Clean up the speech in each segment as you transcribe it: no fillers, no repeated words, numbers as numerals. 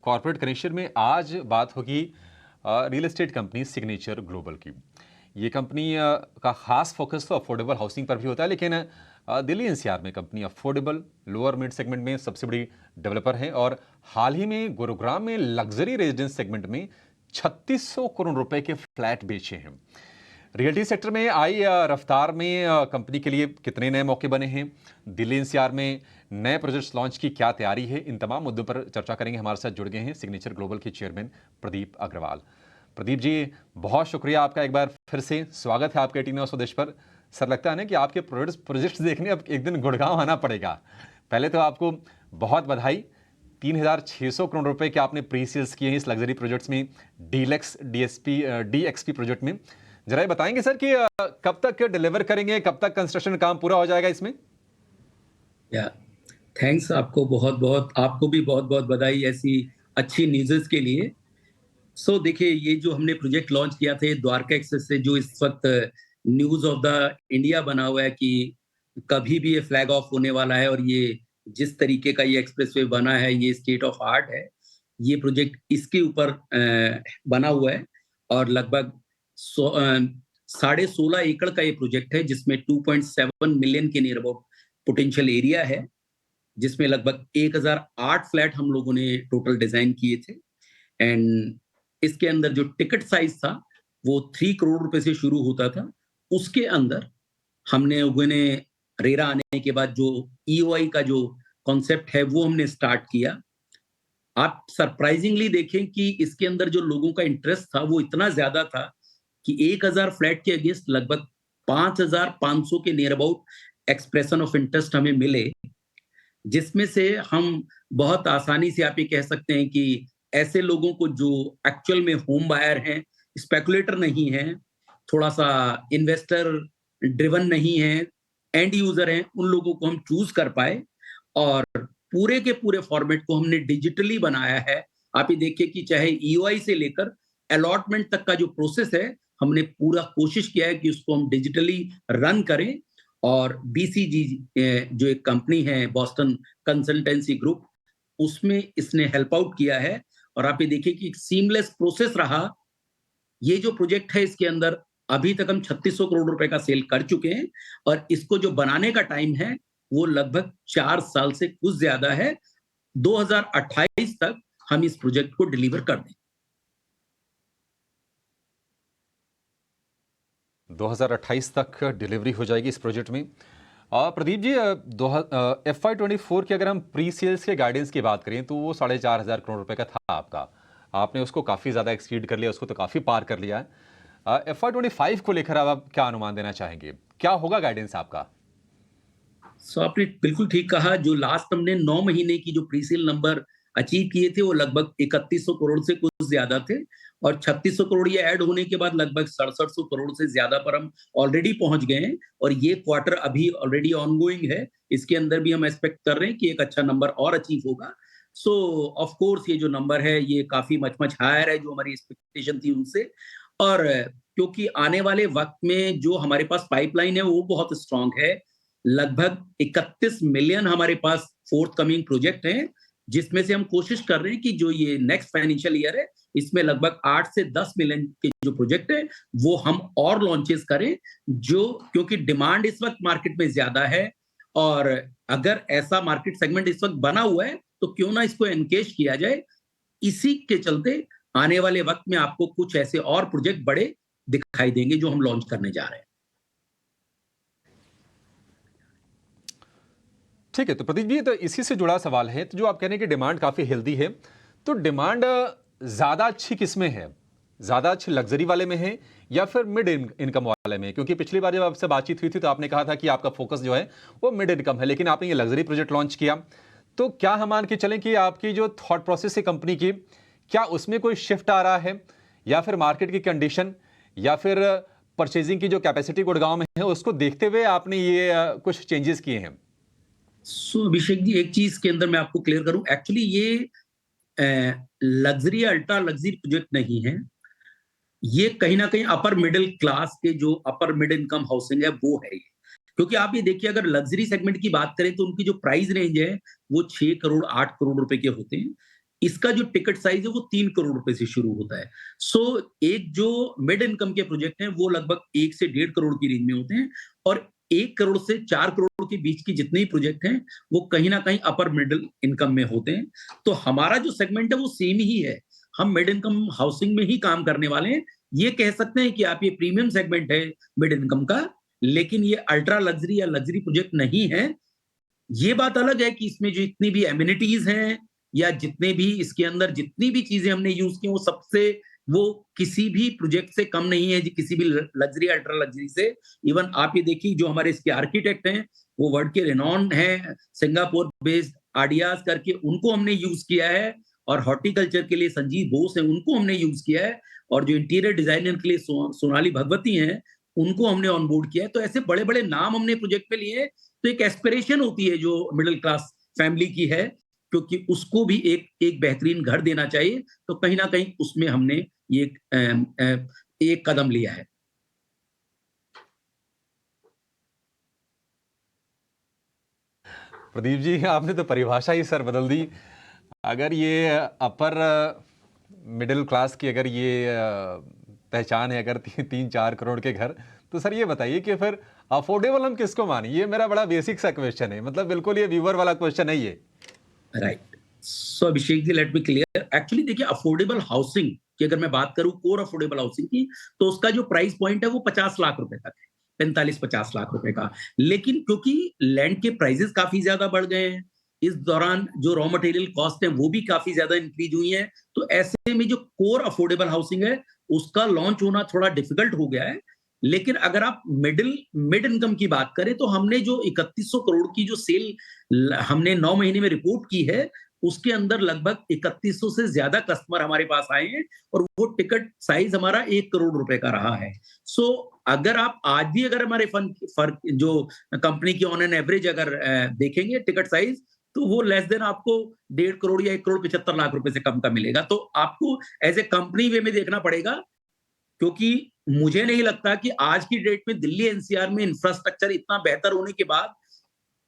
Corporate connection में आज बात होगी real estate company signature global की। ये कंपनी का खास फोकस तो अफोर्डेबल हाउसिंग पर भी होता है, लेकिन दिल्ली एनसीआर में company affordable lower mid segment में सबसे बड़ी डेवलपर है और हाल ही में गुरुग्राम में लग्जरी रेजिडेंस सेगमेंट में 3600 करोड़ रुपए के फ्लैट बेचे हैं। रियल्टी सेक्टर में आई रफ्तार में कंपनी के लिए कितने नए मौके बने हैं, दिल्ली एनसीआर में नए प्रोजेक्ट्स लॉन्च की क्या तैयारी है, इन तमाम मुद्दों पर चर्चा करेंगे। हमारे साथ जुड़ गए हैं सिग्नेचर ग्लोबल के चेयरमैन प्रदीप अग्रवाल। प्रदीप जी, बहुत शुक्रिया आपका, एक बार फिर से स्वागत है आपके टी न्यूज़ स्वदेश पर। सर, लगता है ना कि आपके प्रोजेक्ट्स देखने अब एक दिन गुड़गांव आना पड़ेगा। पहले तो आपको बहुत बधाई, 3600 करोड़ रुपए के आपने प्री सेल्स किए हैं इस लग्जरी प्रोजेक्ट्स में, डीलक्स डीएक्सपी प्रोजेक्ट में। जरा ये बताएंगे सर कि कब तक डिलीवर करेंगे, कब तक कंस्ट्रक्शन काम पूरा हो जाएगा इसमें? या थैंक्स, आपको भी बहुत बहुत बधाई ऐसी अच्छी न्यूज़ के लिए। देखिए, ये जो हमने प्रोजेक्ट लॉन्च किया था द्वारका एक्सप्रेस से, जो इस वक्त न्यूज़ ऑफ द इंडिया बना हुआ है कि कभी भी ये फ्लैग ऑफ होने वाला है, और ये जिस तरीके का ये एक्सप्रेसवे बना है, ये स्टेट ऑफ आर्ट है। ये प्रोजेक्ट इसके ऊपर बना हुआ है, और लगभग 16.5 एकड़ का ये प्रोजेक्ट है, जिसमें 2.7 मिलियन के नियर अबाउट पोटेंशियल एरिया है, जिसमें लगभग 1008 फ्लैट हम लोगों ने टोटल डिजाइन किए थे। एंड इसके अंदर जो टिकट साइज था वो 3 करोड़ रुपए से शुरू होता था। उसके अंदर हमने रेरा आने के बाद जो ईओआई का जो कॉन्सेप्ट है वो हमने स्टार्ट किया। आप सरप्राइजिंगली देखें कि इसके अंदर जो लोगों का इंटरेस्ट था वो इतना ज्यादा था कि 1000 फ्लैट के अगेंस्ट लगभग 5500 के near about expression of interest हमें मिले, जिसमें से हम बहुत आसानी से आप ये कह सकते हैं कि ऐसे लोगों को जो एक्चुअल में होम बायर हैं, स्पेकुलेटर नहीं हैं, थोड़ा-सा इन्वेस्टर ड्रिवन नहीं हैं, एंड यूज़र हैं, उन लोगों को हम चूज़ कर पाए, और पूरे के पूरे फॉर्मेट को हमने डिजिटली बनाया है। आप ये देखिए कि चाहे ईओआई से लेकर अलॉटमेंट तक का जो प्रोसेस है, हमने पूरा कोशिश किया है कि उसको हम डिजिटली रन करें। और बीसीजी जो एक कंपनी है, बॉस्टन कंसल्टेंसी ग्रुप, उसमें इसने हेल्प आउट किया है, और आप ये देखिए कि एक सीमलेस प्रोसेस रहा। ये जो प्रोजेक्ट है, इसके अंदर अभी तक हम 3600 करोड़ रुपए का सेल कर चुके हैं, और इसको जो बनाने का टाइम है वो लगभग 4 साल से कुछ ज्यादा है। 2028 तक हम इस प्रोजेक्ट को डिलीवर कर दें। 2028 तक डिलीवरी हो जाएगी इस प्रोजेक्ट में। प्रदीप जी, FY24 की अगर हम प्री सेल्स के गाइडेंस की बात करें तो वो 4500 करोड़ रुपए का था आपका। आपने उसको काफ़ी ज़्यादा एक्सीड कर लिया, उसको तो काफ़ी पार कर लिया है। FY25 को लेकर अब आप क्या अनुमान देना चाहेंगे, क्या होगा गाइडेंस आपका? आपने बिल्कुल ठीक कहा। जो लास्ट हमने 9 महीने की जो प्रीसेल नंबर अचीव किए थे वो लगभग 3100 करोड़ से कुछ ज्यादा थे, और 3600 करोड़ ये ऐड होने के बाद लगभग 6700 करोड़ से ज्यादा पर हम ऑलरेडी पहुंच गए हैं। और ये क्वार्टर अभी ऑलरेडी ऑनगोइंग है, इसके अंदर भी हम एक्सपेक्ट कर रहे हैं कि एक अच्छा नंबर और अचीव होगा। ऑफ कोर्स ये जो नंबर है ये काफी मच मच हायर है जो हमारी एक्सपेक्टेशन थी उनसे। और क्योंकि आने वाले वक्त में जो हमारे पास पाइपलाइन है वो बहुत स्ट्रांग है। लगभग 31 मिलियन हमारे पास फोर्थ कमिंग प्रोजेक्ट हैं, जिसमें से हम कोशिश कर रहे हैं कि जो ये नेक्स्ट फाइनेंशियल ईयर है, इसमें लगभग 8 से 10 मिलियन के जो प्रोजेक्ट है वो हम और लॉन्चेस करें, जो क्योंकि डिमांड इस वक्त मार्केट में ज्यादा है, और अगर ऐसा मार्केट सेगमेंट इस वक्त बना हुआ है तो क्यों ना इसको एनकेज किया जाए। इसी के चलते आने वाले वक्त में आपको कुछ ऐसे और प्रोजेक्ट बड़े दिखाई देंगे जो हम लॉन्च करने जा रहे हैं। ठीक है, तो प्रदीप जी, तो इसी से जुड़ा सवाल है, तो जो आप कह रहे हैं कि डिमांड काफ़ी हेल्दी है, तो डिमांड ज़्यादा अच्छी किस में है? ज़्यादा अच्छी लग्जरी वाले में है या फिर मिड इनकम वाले में? क्योंकि पिछली बार जब आपसे बातचीत हुई थी तो आपने कहा था कि आपका फोकस जो है वो मिड इनकम है, लेकिन आपने ये लग्जरी प्रोजेक्ट लॉन्च किया, तो क्या हम मान के चलें कि आपकी जो थॉट प्रोसेस है कंपनी की, क्या उसमें कोई शिफ्ट आ रहा है, या फिर मार्केट की कंडीशन, या फिर परचेजिंग की जो कैपेसिटी गुड़गांव में है उसको देखते हुए आपने ये कुछ चेंजेस किए हैं? अभिषेक जी, एक चीज के अंदर मैं आपको क्लियर करूं। एक्चुअली ये लग्जरी अल्ट्रा लग्जरी प्रोजेक्ट नहीं है। ये कहीं ना कहीं अपर मिडिल क्लास के जो अपर मिड इनकम हाउसिंग है वो है ये। क्योंकि आप ये देखिए, अगर लग्जरी सेगमेंट की बात करें तो उनकी जो प्राइस रेंज है वो 6 करोड़ 8 करोड़ रुपए के होते हैं। इसका जो टिकट साइज है वो 3 करोड़ रुपए से शुरू होता है। सो एक जो मिड इनकम के प्रोजेक्ट हैं वो लगभग 1 से 1.5 करोड़ की रेंज में होते हैं, और 1 करोड़ से 4 करोड़ के बीच की जितने भी प्रोजेक्ट हैं वो कहीं ना कहीं अपर मिडिल इनकम में होते हैं। तो हमारा जो सेगमेंट है वो सेम ही है, हम मिड इनकम हाउसिंग में ही काम करने वाले हैं। ये कह सकते हैं कि आप ये प्रीमियम सेगमेंट है मिड इनकम का, लेकिन ये अल्ट्रा लग्जरी या लग्जरी प्रोजेक्ट नहीं है। ये बात अलग है कि इसमें जो इतनी भी एमिनिटीज हैं या जितने भी इसके अंदर जितनी भी चीजें हमने यूज की वो सबसे वो किसी भी प्रोजेक्ट से कम नहीं है, किसी भी लग्जरी अल्ट्रा लग्जरी से। इवन आप ये देखिए जो हमारे इसके आर्किटेक्ट हैं वो वर्ल्ड के रेनॉन हैं, सिंगापुर बेस्ड आडियाज करके, उनको हमने यूज किया है। और हॉर्टिकल्चर के लिए संजीव बोस है, उनको हमने यूज किया है। और जो इंटीरियर डिजाइनर के लिए सोनाली भगवती हैं, उनको हमने ऑनबोर्ड किया है। तो ऐसे बड़े बड़े नाम हमने प्रोजेक्ट पे लिए हैं। तो एक एस्पिरेशन होती है जो मिडिल क्लास फैमिली की है, क्योंकि उसको भी एक बेहतरीन घर देना चाहिए। तो कहीं ना कहीं उसमें हमने ये एक कदम लिया है। प्रदीप जी, आपने तो परिभाषा ही सर बदल दी। अगर ये अपर मिडिल क्लास की अगर ये पहचान है, अगर 3-4 करोड़ के घर, तो सर ये बताइए कि फिर अफोर्डेबल हम किसको माने? ये मेरा बड़ा बेसिक सा क्वेश्चन है, मतलब बिल्कुल ये व्यूअर वाला क्वेश्चन है ये। राइट। सो Abhishek ji, let me clear. Actually देखिए, अफोर्डेबल हाउसिंग की अगर मैं बात करूं, कोर अफोर्डेबल हाउसिंग की, तो उसका जो प्राइस पॉइंट है वो 50 लाख रुपए तक है, 45-50 लाख रुपए का। लेकिन क्योंकि लैंड के प्राइसेस काफी ज्यादा बढ़ गए हैं, इस दौरान जो रॉ मटेरियल कॉस्ट है वो भी काफी ज्यादा इंक्रीज हुई है, तो ऐसे में जो कोर अफोर्डेबल हाउसिंग है उसका लॉन्च होना थोड़ा डिफिकल्ट हो गया है। लेकिन अगर आप मिड इनकम की बात करें, तो हमने जो 3100 करोड़ की जो सेल हमने 9 महीने में रिपोर्ट की है, उसके अंदर लगभग 3100 से ज्यादा कस्टमर हमारे पास आए हैं, और वो टिकट साइज हमारा 1 करोड़ रुपए का रहा है। सो अगर आप आज भी अगर हमारे फर्क जो कंपनी की ऑन एन एवरेज अगर देखेंगे टिकट साइज, तो वो लेस देन आपको 1.5 करोड़ या 1 करोड़ 75 लाख रुपए से कम का मिलेगा। तो आपको एज ए कंपनी वे में देखना पड़ेगा, क्योंकि मुझे नहीं लगता कि आज की डेट में दिल्ली एनसीआर में इंफ्रास्ट्रक्चर इतना बेहतर होने के बाद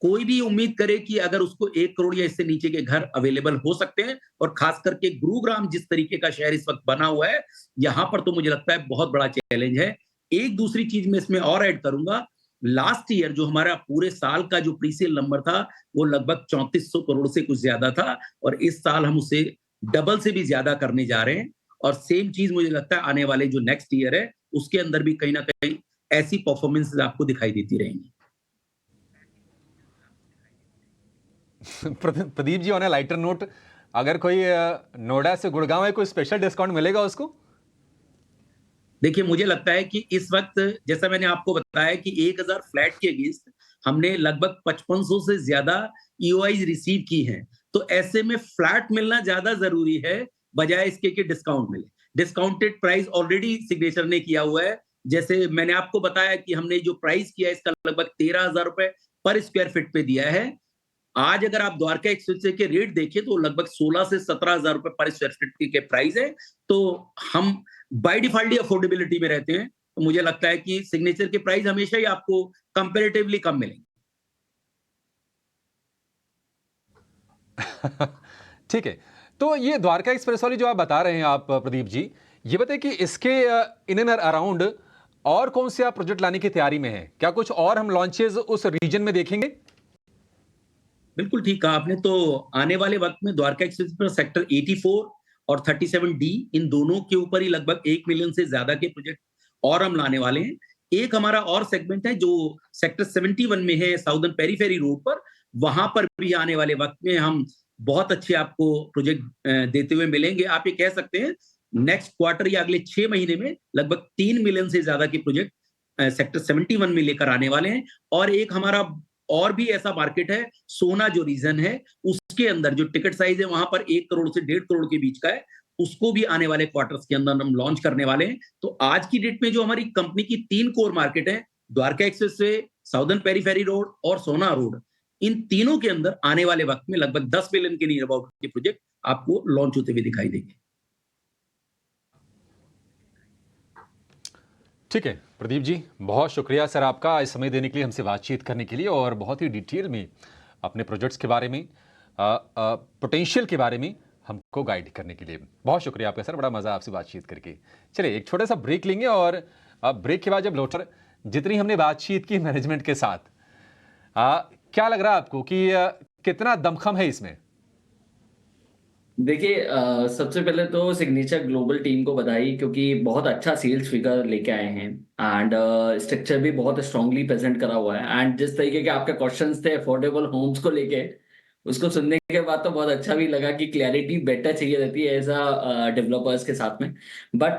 कोई भी उम्मीद करे कि अगर उसको 1 करोड़ या इससे नीचे के घर अवेलेबल हो सकते हैं। और खास करके गुरुग्राम जिस तरीके का शहर इस वक्त बना हुआ है, यहां पर तो मुझे लगता है बहुत बड़ा चैलेंज है। एक दूसरी चीज मैं इसमें और ऐड करूंगा, लास्ट ईयर जो हमारा पूरे साल का जो प्री सेल नंबर था वो लगभग 3400 करोड़ से कुछ ज्यादा था, और इस साल हम उसे डबल से भी ज्यादा करने जा रहे हैं। और सेम चीज मुझे लगता है आने वाले जो नेक्स्ट ईयर है उसके अंदर भी कहीं ना कहीं ऐसी परफॉर्मेंस आपको दिखाई देती रहेंगी। Pradeep ji, on A lighter note, अगर कोई नोएडा से गुड़गांव है, कोई स्पेशल डिस्काउंट मिलेगा उसको? देखिए, मुझे लगता है कि इस वक्त जैसा मैंने आपको बताया कि 1000 फ्लैट के अगेंस्ट हमने लगभग 5500 से ज्यादा ईओआई रिसीव की हैं। तो ऐसे में फ्लैट मिलना ज्यादा जरूरी है बजाय इसके कि डिस्काउंट मिले। डिस्काउंटेड प्राइस ऑलरेडी सिग्नेचर ने किया हुआ है। जैसे मैंने आपको बताया कि हमने जो प्राइस किया इसका लगभग 13,000 रुपए पर स्क्वायर फीट पे दिया है। आज अगर आप द्वारका एक्सप्रेस के रेट देखें तो लगभग 16 से 17,000 रुपए पर स्क्वायर फीट के प्राइस है। तो हम बाय डिफॉल्ट ही अफोर्डेबिलिटी में रहते हैं। तो मुझे लगता है कि सिग्नेचर के प्राइस हमेशा ही आपको कंपैरेटिवली कम मिलेंगे। ठीक है। तो ये द्वारका एक्सप्रेस वाली जो आप बता रहे हैं आप प्रदीप जी, ये बताइए कि इसके इन एंड अराउंड और कौन से आप प्रोजेक्ट लाने की तैयारी में हैं? क्या कुछ और हम लॉन्चेस उस रीजन में देखेंगे? बिल्कुल ठीक कहा आपने। तो आने वाले वक्त में द्वारका एक्सप्रेस पर सेक्टर 84 और 37D, इन दोनों के ऊपर ही लगभग 1 मिलियन से ज्यादा के प्रोजेक्ट और हम लाने वाले हैं। एक हमारा और सेगमेंट है जो सेक्टर 71 में है, साउदर्न पेरीफेरी रोड पर। वहां पर भी आने वाले वक्त में हम बहुत अच्छे आपको प्रोजेक्ट देते हुए मिलेंगे। आप ये कह सकते हैं नेक्स्ट क्वार्टर या अगले 6 महीने में लगभग 3 मिलियन से ज्यादा के प्रोजेक्ट सेक्टर 71 में लेकर आने वाले हैं। और एक हमारा और भी ऐसा मार्केट है, सोना जो रीजन है, उसके अंदर जो टिकट साइज है वहां पर 1 करोड़ से 1.5 करोड़ के बीच का है, उसको भी आने वाले क्वार्टर्स के अंदर हम लॉन्च करने वाले हैं। तो आज की डेट में जो हमारी कंपनी की 3 कोर मार्केट है, Dwarka expressway, southern periphery road और सोना रोड, इन तीनों के अंदर आने वाले वक्त में लगभग 10 बिलियन के नियर अबाउट के प्रोजेक्ट आपको लॉन्च होते हुए दिखाई देंगे। ठीक है प्रदीप जी, बहुत शुक्रिया सर आपका इस समय देने के लिए, हमसे बातचीत करने के लिए, और बहुत ही डिटेल में अपने प्रोजेक्ट्स के बारे में, पोटेंशियल के बारे में हमको गाइड करने के लिए। बहुत शुक्रिया आपका सर, बड़ा मज़ा आपसे बातचीत करके। चलिए एक छोटा सा ब्रेक लेंगे और ब्रेक के बाद जब लौट जितनी हमने बातचीत की मैनेजमेंट के साथ, क्या लग रहा है आपको कि कितना दमखम है इसमें? देखिए सबसे पहले तो सिग्नेचर ग्लोबल टीम को बधाई, क्योंकि बहुत अच्छा सेल्स फिगर लेके आए हैं एंड स्ट्रक्चर भी बहुत स्ट्रांगली प्रेजेंट करा हुआ है। एंड जिस तरीके के आपके क्वेश्चंस थे अफोर्डेबल होम्स को लेके, उसको सुनने के बाद तो बहुत अच्छा भी लगा कि क्लैरिटी बेटर चाहिए रहती है ऐसा डेवलपर्स के साथ में। बट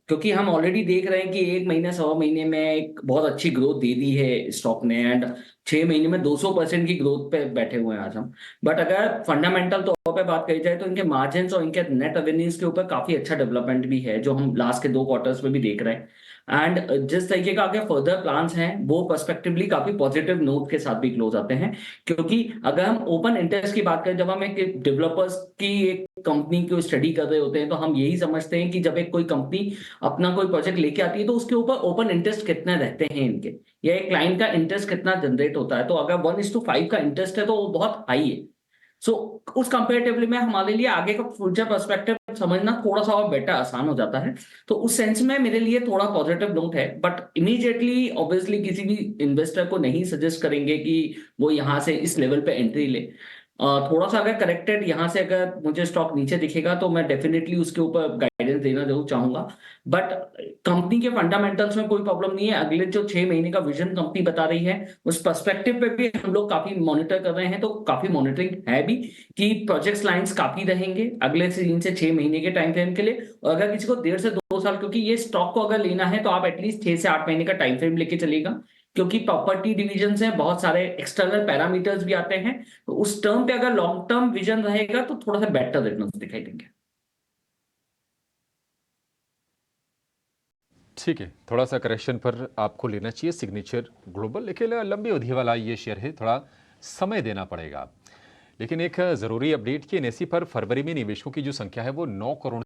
क्योंकि हम ऑलरेडी देख रहे हैं कि 1 महीने 1.25 महीने में एक बहुत अच्छी ग्रोथ दे दी है स्टॉक ने, एंड 6 महीने में 200% की ग्रोथ पे बैठे हुए हैं आज हम। बट अगर फंडामेंटल तौर पे बात करी जाए तो इनके मार्जिन्स और इनके नेट रेवेन्यूज के ऊपर काफी अच्छा डेवलपमेंट भी है, जो हम लास्ट के 2 क्वार्टर्स में भी देख रहे हैं। एंड जिस तरीके का आगे फर्दर प्लान्स हैं वो पर्सपेक्टिवली काफी पॉजिटिव नोट के साथ भी क्लोज आते हैं। क्योंकि अगर हम ओपन इंटरेस्ट की बात करें, जब हम एक डेवलपर्स की एक कंपनी को स्टडी कर रहे होते हैं तो हम यही समझते हैं कि जब एक कोई कंपनी अपना कोई प्रोजेक्ट लेके आती है तो उसके ऊपर ओपन इंटरेस्ट कितने रहते हैं इनके, या एक क्लाइंट का इंटरेस्ट कितना जनरेट होता है। तो अगर 1:5 का इंटरेस्ट है तो वो बहुत हाई है। सो उस कंपेरेटिवली में हमारे लिए आगे का फ्यूचर पर्सपेक्टिव समझना थोड़ा सा और बेटर आसान हो जाता है। तो उस सेंस में मेरे लिए थोड़ा पॉजिटिव नोट है। बट इमीडिएटली ऑब्वियसली किसी भी इन्वेस्टर को नहीं सजेस्ट करेंगे कि वो यहाँ से इस लेवल पे एंट्री ले। थोड़ा सा अगर करेक्टेड यहाँ से अगर मुझे स्टॉक नीचे दिखेगा तो मैं डेफिनेटली उसके ऊपर गाइडेंस देना जरूर चाहूंगा। बट कंपनी के फंडामेंटल्स में कोई प्रॉब्लम नहीं है। अगले जो 6 महीने का विजन कंपनी बता रही है उस पर्सपेक्टिव पे भी हम लोग काफी मॉनिटर कर रहे हैं। तो काफी मॉनिटरिंग है भी कि प्रोजेक्ट्स लाइंस काफी रहेंगे अगले 3 से 6 महीने के टाइम फ्रेम के लिए। और अगर किसी को 1.5 से 2 साल, क्योंकि ये स्टॉक को अगर लेना है तो आप एटलीस्ट 6 से 8 महीने का टाइम फ्रेम लेके चलेगा, क्योंकि प्रॉपर्टी डिवीजन से बहुत सारे एक्सटर्नल पैरामीटर्स भी आते हैं। तो उस टर्म पे अगर लॉन्ग टर्म विजन रहेगा तो थोड़ा सा बेटर रिटर्न्स दिखाई देंगे। ठीक है, थोड़ा सा करेक्शन पर आपको लेना चाहिए सिग्नेचर ग्लोबल, लेकिन लंबी अवधि वाला ये शेयर है, थोड़ा समय देना पड़ेगा। लेकिन एक ज़रूरी अपडेट कि एनएसई पर फरवरी में निवेशकों की जो संख्या है वो 9 करोड़